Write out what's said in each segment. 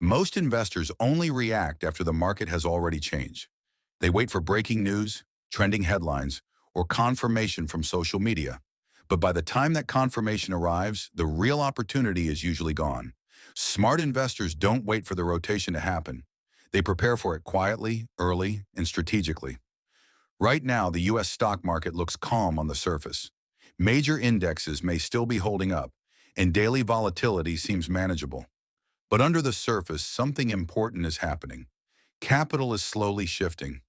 Most investors only react after the market has already changed. They wait for breaking news, trending headlines, or confirmation from social media. But by the time that confirmation arrives, the real opportunity is usually gone. Smart investors don't wait for the rotation to happen. They prepare for it quietly, early, and strategically. Right now, the U.S. stock market looks calm on the surface. Major indexes may still be holding up, and daily volatility seems manageable. But under the surface, something important is happening. Capital is slowly shifting.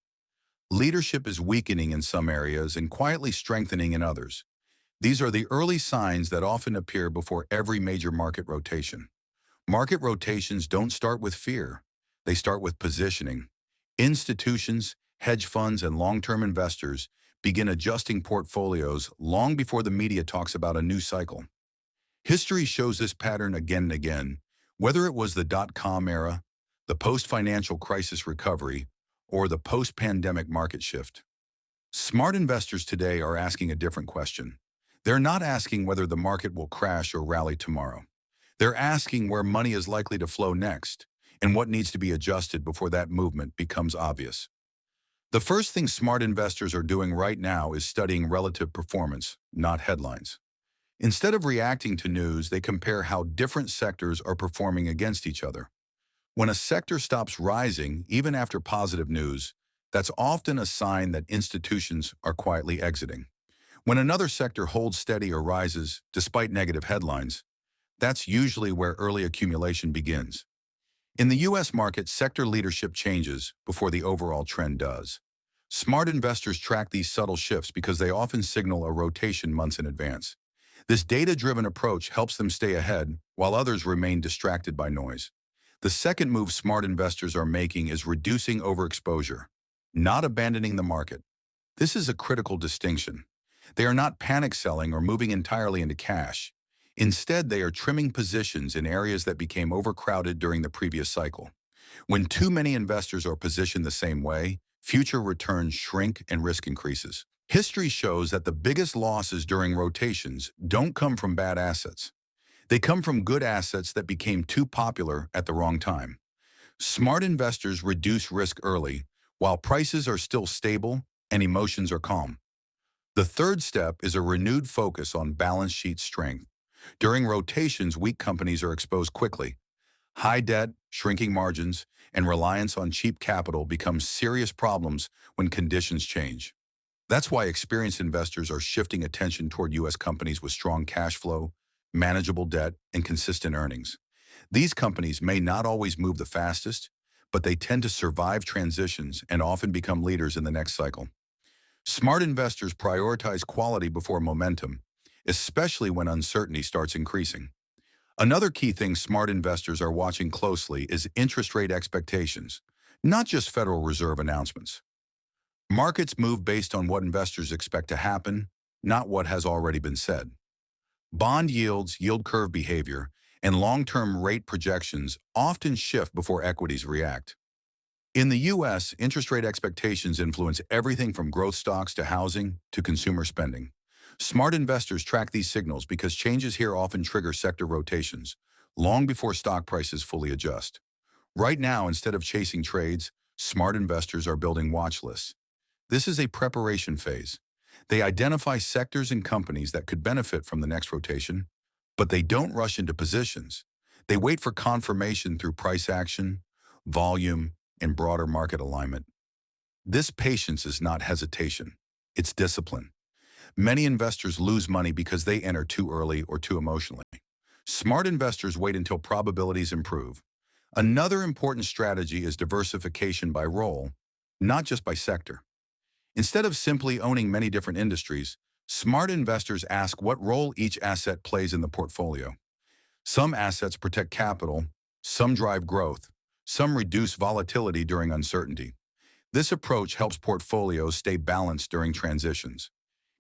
Leadership is weakening in some areas and quietly strengthening in others. These are the early signs that often appear before every major market rotation. Market rotations don't start with fear. They start with positioning. Institutions, hedge funds, and long-term investors begin adjusting portfolios long before the media talks about a new cycle. History shows this pattern again and again, whether it was the dot-com era, the post-financial crisis recovery, or the post-pandemic market shift. Smart investors today are asking a different question. They're not asking whether the market will crash or rally tomorrow. They're asking where money is likely to flow next and what needs to be adjusted before that movement becomes obvious. The first thing smart investors are doing right now is studying relative performance, not headlines. Instead of reacting to news, they compare how different sectors are performing against each other. When a sector stops rising, even after positive news, that's often a sign that institutions are quietly exiting. When another sector holds steady or rises, despite negative headlines, that's usually where early accumulation begins. In the U.S. market, sector leadership changes before the overall trend does. Smart investors track these subtle shifts because they often signal a rotation months in advance. This data-driven approach helps them stay ahead while others remain distracted by noise. The second move smart investors are making is reducing overexposure, not abandoning the market. This is a critical distinction. They are not panic selling or moving entirely into cash. Instead, they are trimming positions in areas that became overcrowded during the previous cycle. When too many investors are positioned the same way, future returns shrink and risk increases. History shows that the biggest losses during rotations don't come from bad assets. They come from good assets that became too popular at the wrong time. Smart investors reduce risk early, while prices are still stable and emotions are calm. The third step is a renewed focus on balance sheet strength. During rotations, weak companies are exposed quickly. High debt, shrinking margins, and reliance on cheap capital become serious problems when conditions change. That's why experienced investors are shifting attention toward U.S. companies with strong cash flow, manageable debt, and consistent earnings. These companies may not always move the fastest, but they tend to survive transitions and often become leaders in the next cycle. Smart investors prioritize quality before momentum, especially when uncertainty starts increasing. Another key thing smart investors are watching closely is interest rate expectations, not just Federal Reserve announcements. Markets move based on what investors expect to happen, not what has already been said. Bond yields, yield curve behavior, and long-term rate projections often shift before equities react. In the U.S., interest rate expectations influence everything from growth stocks to housing to consumer spending. Smart investors track these signals because changes here often trigger sector rotations, long before stock prices fully adjust. Right now, instead of chasing trades, smart investors are building watch lists. This is a preparation phase. They identify sectors and companies that could benefit from the next rotation, but they don't rush into positions. They wait for confirmation through price action, volume, and broader market alignment. This patience is not hesitation, it's discipline. Many investors lose money because they enter too early or too emotionally. Smart investors wait until probabilities improve. Another important strategy is diversification by role, not just by sector. Instead of simply owning many different industries, smart investors ask what role each asset plays in the portfolio. Some assets protect capital, some drive growth, some reduce volatility during uncertainty. This approach helps portfolios stay balanced during transitions.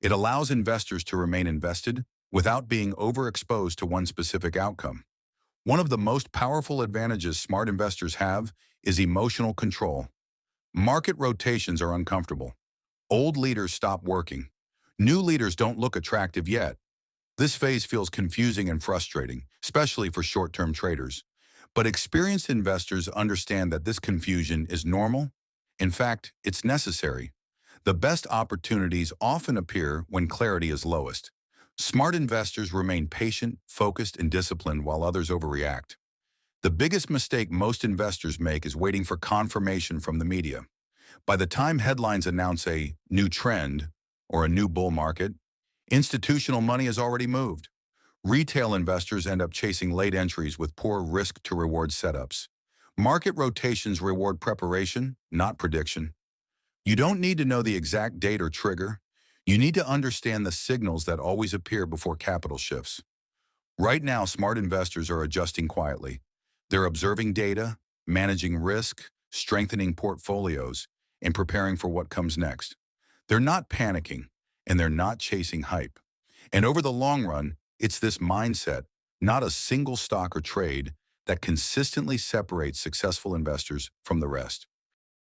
It allows investors to remain invested without being overexposed to one specific outcome. One of the most powerful advantages smart investors have is emotional control. Market rotations are uncomfortable. Old leaders stop working. New leaders don't look attractive yet. This phase feels confusing and frustrating, especially for short-term traders. But experienced investors understand that this confusion is normal. In fact, it's necessary. The best opportunities often appear when clarity is lowest. Smart investors remain patient, focused, and disciplined while others overreact. The biggest mistake most investors make is waiting for confirmation from the media. By the time headlines announce a new trend or a new bull market, institutional money has already moved. Retail investors end up chasing late entries with poor risk-to-reward setups. Market rotations reward preparation, not prediction. You don't need to know the exact date or trigger. You need to understand the signals that always appear before capital shifts. Right now, smart investors are adjusting quietly. They're observing data, managing risk, strengthening portfolios, and preparing for what comes next. They're not panicking, and they're not chasing hype. And over the long run, it's this mindset, not a single stock or trade, that consistently separates successful investors from the rest.